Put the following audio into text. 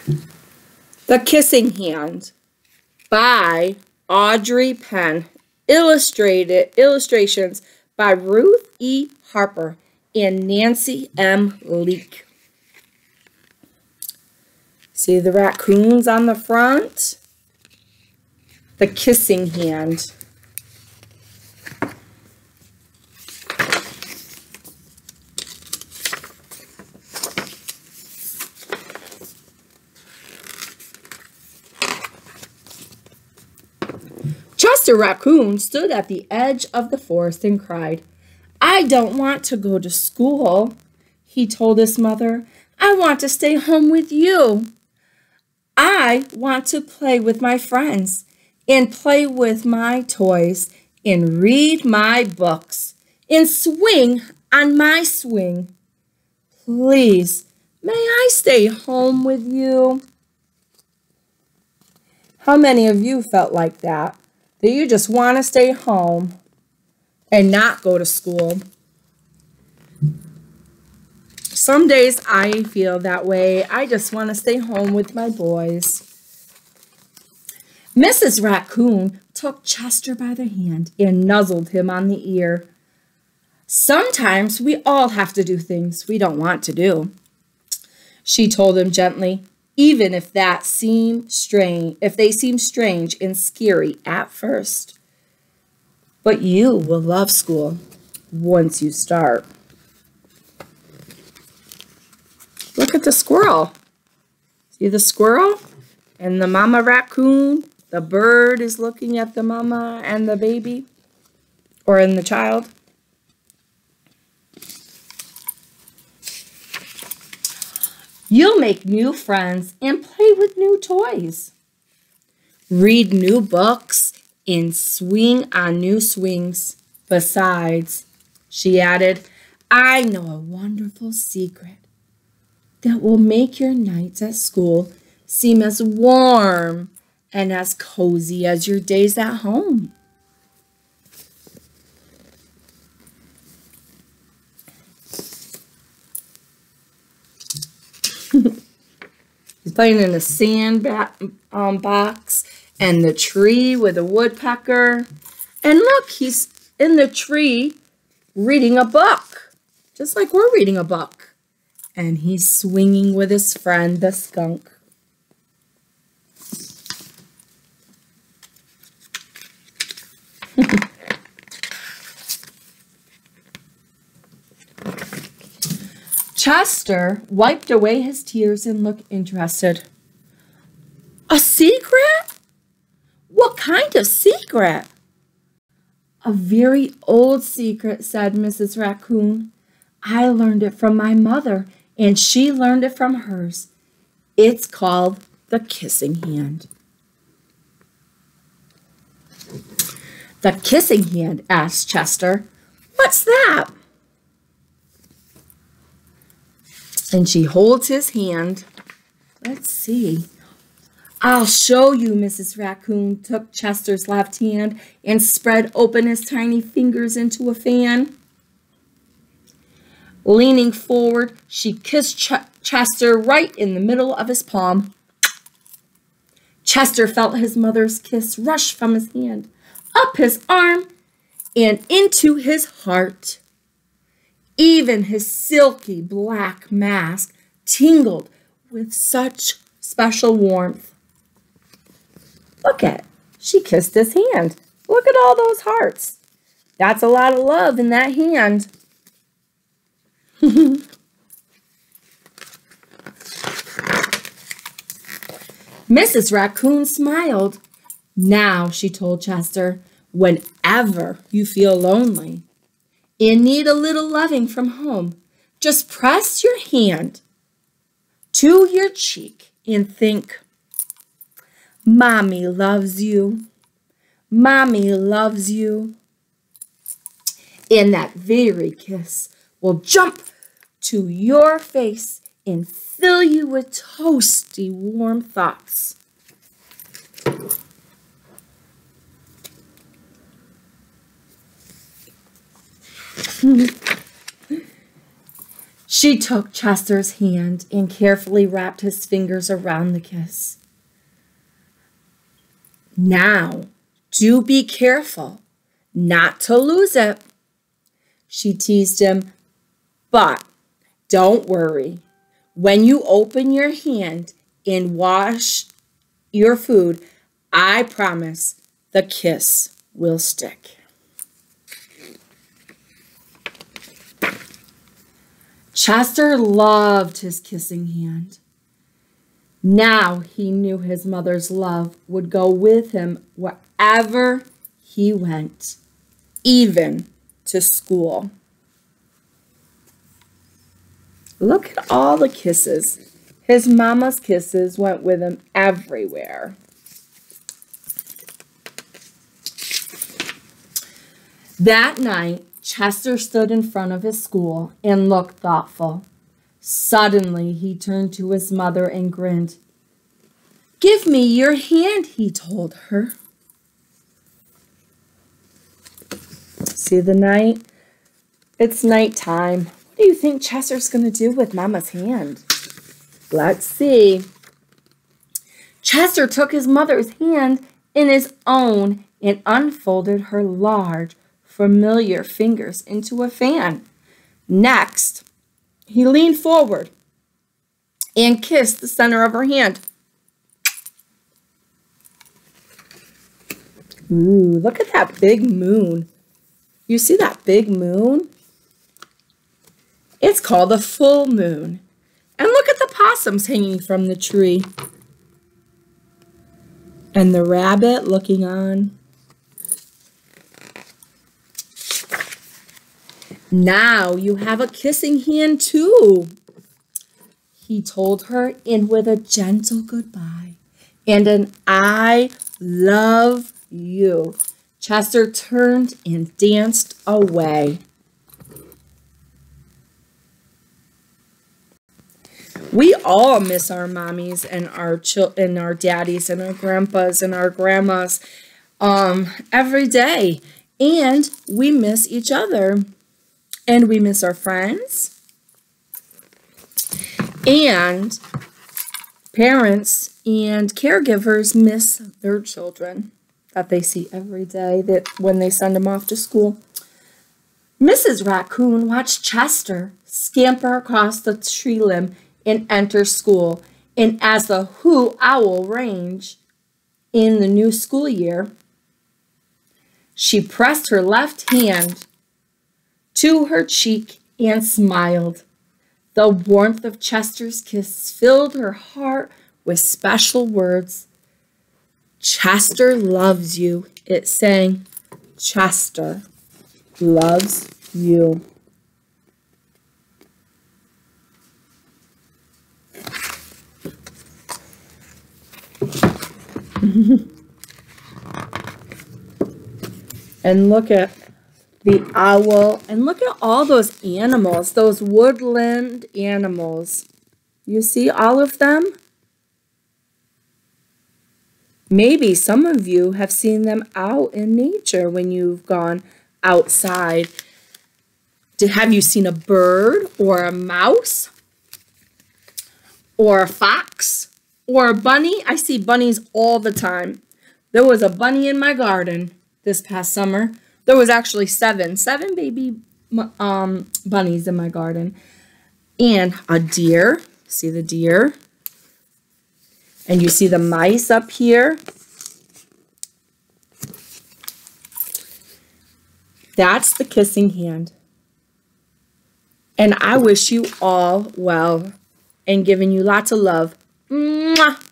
The Kissing Hand by Audrey Penn. Illustrations by Ruth E. Harper and Nancy M. Leake. See the raccoons on the front? The Kissing Hand. Chester Raccoon stood at the edge of the forest and cried, "I don't want to go to school," he told his mother. "I want to stay home with you. I want to play with my friends and play with my toys and read my books and swing on my swing. Please, may I stay home with you?" How many of you felt like that? That you just want to stay home and not go to school? Some days I feel that way. I just want to stay home with my boys. Mrs. Raccoon took Chester by the hand and nuzzled him on the ear. "Sometimes we all have to do things we don't want to do," she told him gently, "even if they seem strange and scary at first. But you will love school once you start." Look at the squirrel. See the squirrel and the mama raccoon? The bird is looking at the mama and the baby, or in the child. You'll make new friends and play with new toys. Read new books and swing on new swings. Besides, she added, I know a wonderful secret that will make your nights at school seem as warm and as cozy as your days at home. He's playing in a sand box and the tree with a woodpecker. And look, he's in the tree reading a book, just like we're reading a book. And he's swinging with his friend, the skunk. Chester wiped away his tears and looked interested. A secret? What kind of secret? A very old secret, said Mrs. Raccoon. I learned it from my mother, and she learned it from hers. It's called the kissing hand. The kissing hand, asked Chester. What's that? And she holds his hand. Let's see. I'll show you, Mrs. Raccoon took Chester's left hand and spread open his tiny fingers into a fan. Leaning forward, she kissed Chester right in the middle of his palm. Chester felt his mother's kiss rush from his hand, up his arm, and into his heart. Even his silky black mask tingled with such special warmth. Look at it. She kissed his hand. Look at all those hearts. That's a lot of love in that hand. Mrs. Raccoon smiled. Now, she told Chester, whenever you feel lonely and need a little loving from home, just press your hand to your cheek and think, Mommy loves you. Mommy loves you. And that very kiss will jump to your face and fill you with toasty, warm thoughts. She took Chester's hand and carefully wrapped his fingers around the kiss. Now, do be careful not to lose it, she teased him. But don't worry. When you open your hand and wash your food, I promise the kiss will stick. Chester loved his kissing hand. Now he knew his mother's love would go with him wherever he went, even to school. Look at all the kisses. His mama's kisses went with him everywhere. That night, Chester stood in front of his school and looked thoughtful. Suddenly, he turned to his mother and grinned. Give me your hand, he told her. See the night? It's nighttime. What do you think Chester's going to do with Mama's hand? Let's see. Chester took his mother's hand in his own and unfolded her large, familiar fingers into a fan. Next, he leaned forward and kissed the center of her hand. Ooh, look at that big moon. You see that big moon? It's called a full moon. And look at the possums hanging from the tree. And the rabbit looking on. Now you have a kissing hand too, he told her, and with a gentle goodbye and an I love you, Chester turned and danced away. We all miss our mommies and our daddies and our grandpas and our grandmas every day, and we miss each other. And we miss our friends, and parents and caregivers miss their children that they see every day when they send them off to school. Mrs. Raccoon watched Chester scamper across the tree limb and enter school, and as the hoo owl rang in the new school year, she pressed her left hand to her cheek and smiled. The warmth of Chester's kiss filled her heart with special words. Chester loves you, it sang. Chester loves you. And look at the owl, and look at all those animals, those woodland animals. You see all of them? Maybe some of you have seen them out in nature when you've gone outside. Have you seen a bird or a mouse or a fox or a bunny? I see bunnies all the time. There was a bunny in my garden this past summer. There was actually seven baby bunnies in my garden. And a deer. See the deer? And you see the mice up here. That's the kissing hand. And I wish you all well and giving you lots of love. Mwah!